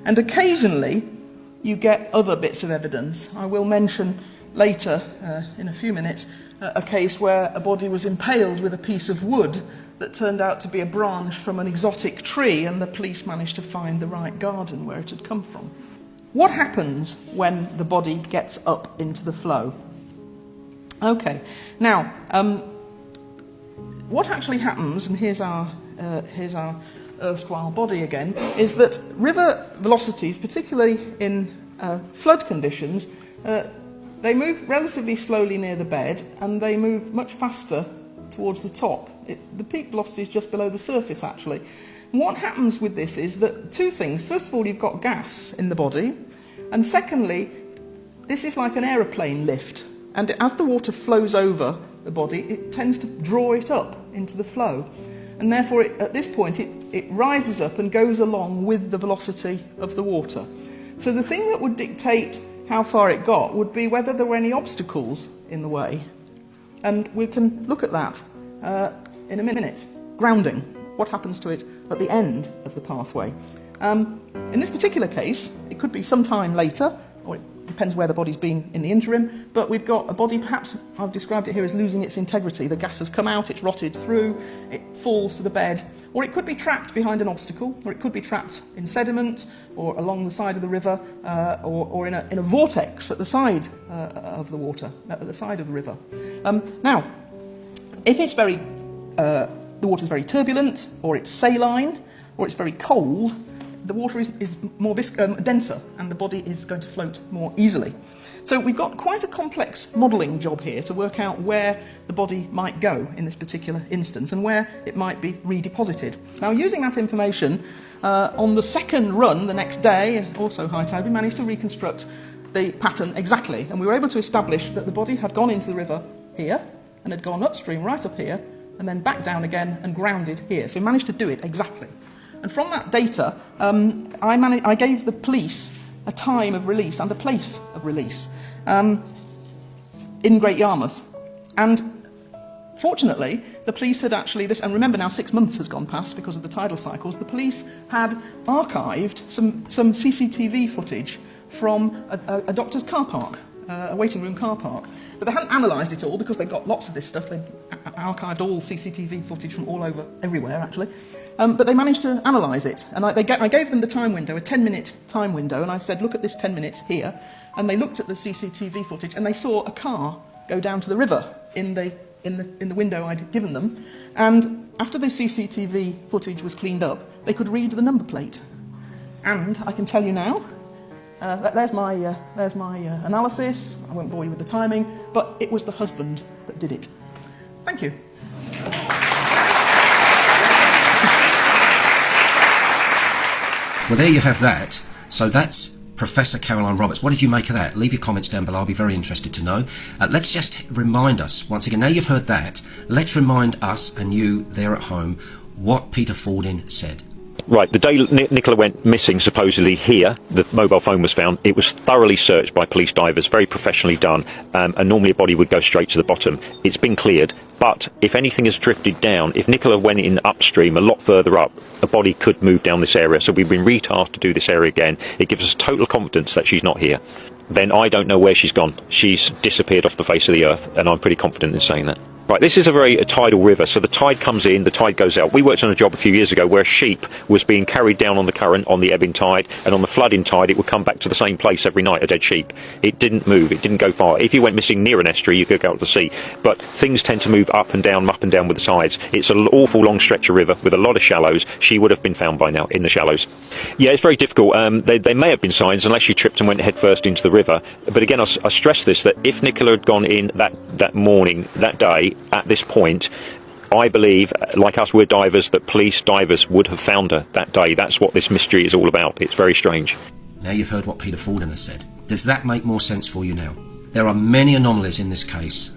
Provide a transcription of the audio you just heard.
And occasionally you get other bits of evidence. I will mention later, in a few minutes, a case where a body was impaled with a piece of wood that turned out to be a branch from an exotic tree, and the police managed to find the right garden where it had come from. What happens when the body gets up into the flow? Okay, now, what actually happens, and here's our erstwhile body again, is that river velocities, particularly in flood conditions, they move relatively slowly near the bed, and they move much faster towards the top. The peak velocity is just below the surface, actually. And what happens with this is that two things. First of all, you've got gas in the body, and secondly, this is like an aeroplane lift, and as the water flows over the body, it tends to draw it up into the flow, and therefore at this point it rises up and goes along with the velocity of the water. So the thing that would dictate how far it got would be whether there were any obstacles in the way. And we can look at that in a minute. Grounding. What happens to it at the end of the pathway? In this particular case, it could be some time later, or it depends where the body's been in the interim, but we've got a body, perhaps I've described it here as losing its integrity. The gas has come out, it's rotted through, it falls to the bed, or it could be trapped behind an obstacle, or it could be trapped in sediment, or along the side of the river, or in a vortex at the side of the water, at the side of the river. Now, if it's the water's very turbulent, or it's saline, or it's very cold, the water is more denser, and the body is going to float more easily. So we've got quite a complex modelling job here to work out where the body might go in this particular instance, and where it might be redeposited. Now, using that information, on the second run, the next day, also high tide, we managed to reconstruct the pattern exactly, and we were able to establish that the body had gone into the river here, and had gone upstream right up here, and then back down again and grounded here. So we managed to do it exactly. And from that data, I gave the police a time of release and a place of release in Great Yarmouth. And fortunately, the police had actually, and remember now 6 months has gone past because of the tidal cycles, the police had archived some CCTV footage from a doctor's car park, a waiting room car park. But they hadn't analysed it all because they'd got lots of this stuff. They archived all CCTV footage from all over, everywhere actually. But they managed to analyse it. And I gave them the time window, a 10-minute time window, and I said, look at this 10 minutes here. And they looked at the CCTV footage, and they saw a car go down to the river in the window I'd given them. And after the CCTV footage was cleaned up, they could read the number plate. And I can tell you now, there's my analysis. I won't bore you with the timing, but it was the husband that did it. Thank you. Well, there you have that. So that's Professor Caroline Roberts. What did you make of that? Leave your comments down below. I'll be very interested to know. Let's just remind us, once again, now you've heard that, let's remind us and you there at home what Peter Fordin said. Right, the day Nicola went missing, supposedly here, the mobile phone was found. It was thoroughly searched by police divers, very professionally done, and normally a body would go straight to the bottom. It's been cleared, but if anything has drifted down, if Nicola went in upstream, a lot further up, a body could move down this area. So we've been re-tasked to do this area again. It gives us total confidence that she's not here. Then I don't know where she's gone. She's disappeared off the face of the earth, and I'm pretty confident in saying that. Right, this is a very tidal river, so the tide comes in, the tide goes out. We worked on a job a few years ago where a sheep was being carried down on the current on the ebbing tide, and on the flooding tide it would come back to the same place every night, a dead sheep. It didn't move, it didn't go far. If you went missing near an estuary, you could go out to the sea, but things tend to move up and down with the tides. It's an awful long stretch of river with a lot of shallows. She would have been found by now in the shallows. Yeah, it's very difficult. They may have been signs unless she tripped and went head first into the river. But again, I stress this, that if Nicola had gone in that morning, that day, at this point, I believe, like us, we're divers, that police divers would have found her that day. That's what this mystery is all about. It's very strange. Now you've heard what Peter Fordin has said. Does that make more sense for you now? There are many anomalies in this case,